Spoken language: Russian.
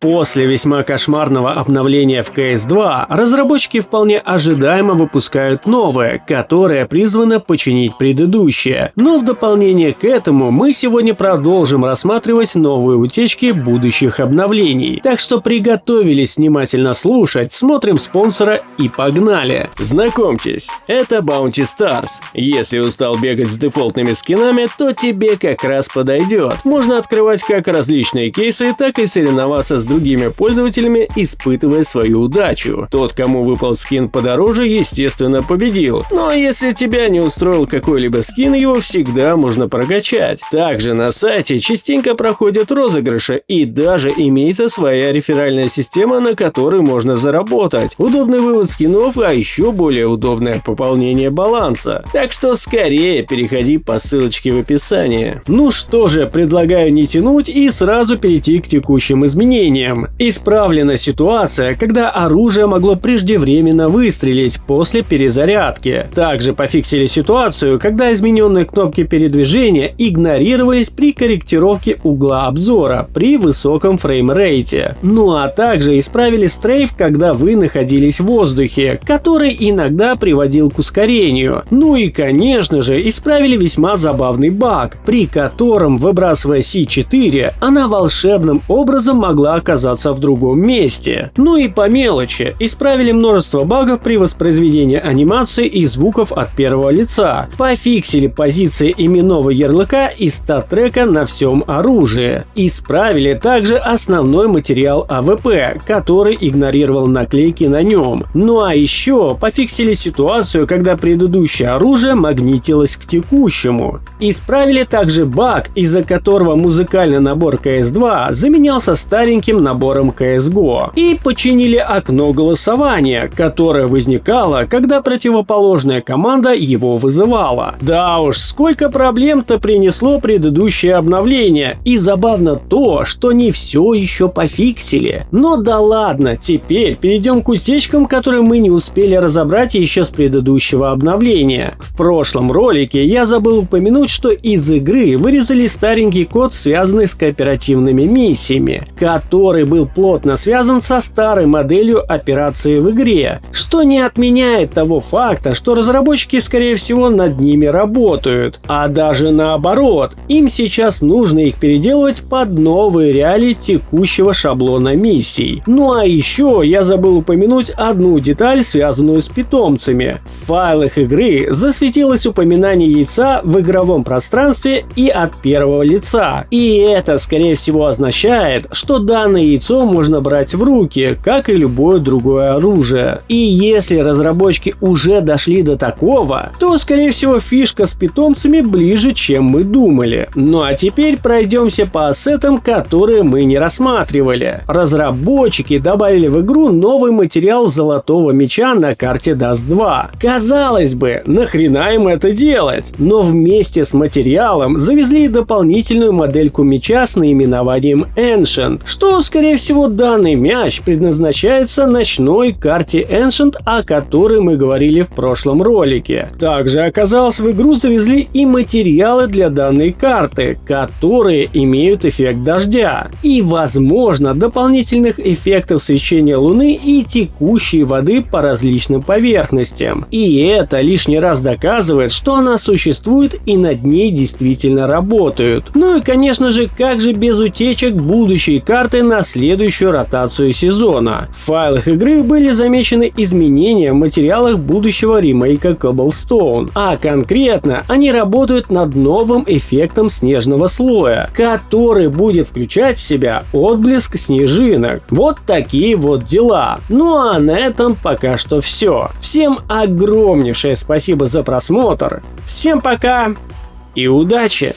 После весьма кошмарного обновления в CS2 разработчики вполне ожидаемо выпускают новое, которое призвано починить предыдущее. Но в дополнение к этому мы сегодня продолжим рассматривать новые утечки будущих обновлений. Так что приготовились внимательно слушать, смотрим спонсора и погнали! Знакомьтесь, это Bounty Stars. Если устал бегать с дефолтными скинами, то тебе как раз подойдет. Можно открывать как различные кейсы, так и соревноваться с другими пользователями, испытывая свою удачу. Тот, кому выпал скин подороже, естественно, победил. Но если тебя не устроил какой-либо скин, его всегда можно прокачать. Также на сайте частенько проходят розыгрыши, и даже имеется своя реферальная система, на которой можно заработать. Удобный вывод скинов, а еще более удобное пополнение баланса. Так что скорее переходи по ссылочке в описании. Ну что же, предлагаю не тянуть и сразу перейти к текущим изменениям. Исправлена ситуация, когда оружие могло преждевременно выстрелить после перезарядки. Также пофиксили ситуацию, когда измененные кнопки передвижения игнорировались при корректировке угла обзора при высоком фреймрейте. Ну а также исправили стрейф, когда вы находились в воздухе, который иногда приводил к ускорению. Ну и конечно же исправили весьма забавный баг, при котором, выбрасывая C4, она волшебным образом могла оказаться в другом месте. Ну и по мелочи, исправили множество багов при воспроизведении анимации и звуков от первого лица. Пофиксили позиции именного ярлыка и стат-трека на всем оружии. Исправили также основной материал АВП, который игнорировал наклейки на нем. Ну а еще пофиксили ситуацию, когда предыдущее оружие магнитилось к текущему. Исправили также баг, из-за которого музыкальный набор CS2 заменялся стареньким набором CSGO. И починили окно голосования, которое возникало, когда противоположная команда его вызывала. Да уж, сколько проблем-то принесло предыдущее обновление. И забавно то, что не все еще пофиксили. Но да ладно, теперь перейдем к утечкам, которые мы не успели разобрать еще с предыдущего обновления. В прошлом ролике я забыл упомянуть, что из игры вырезали старенький код, связанный с кооперативными миссиями, который был плотно связан со старой моделью операции в игре, что не отменяет того факта, что разработчики, скорее всего, над ними работают, а даже наоборот, им сейчас нужно их переделывать под новые реалии текущего шаблона миссий. Ну а еще я забыл упомянуть одну деталь, связанную с питомцами. В файлах игры засветилось упоминание яйца в игровом пространстве и от первого лица, и это, скорее всего, означает, что данное яйцо можно брать в руки, как и любое другое оружие. И если разработчики уже дошли до такого, то, скорее всего, фишка с питомцами ближе, чем мы думали. Ну а теперь пройдемся по ассетам, которые мы не рассматривали. Разработчики добавили в игру новый материал золотого меча на карте Dust 2. Казалось бы, нахрена им это делать? Но вместе с материалом завезли дополнительную модельку меча с наименованием Ancient, что, скорее всего, данный мяч предназначается ночной карте Ancient, о которой мы говорили в прошлом ролике. Также оказалось, в игру завезли и материалы для данной карты, которые имеют эффект дождя и, возможно, дополнительных эффектов свечения луны и текущей воды по различным поверхностям. И это лишний раз доказывает, что она существует и над ней действительно работают. Ну и, конечно же, как же без утечек будущей карты на следующую ротацию сезона. В файлах игры были замечены изменения в материалах будущего ремейка Cobblestone, а конкретно они работают над новым эффектом снежного слоя, который будет включать в себя отблеск снежинок. Вот такие вот дела. Ну а на этом пока что все. Всем огромнейшее спасибо за просмотр. Всем пока и удачи!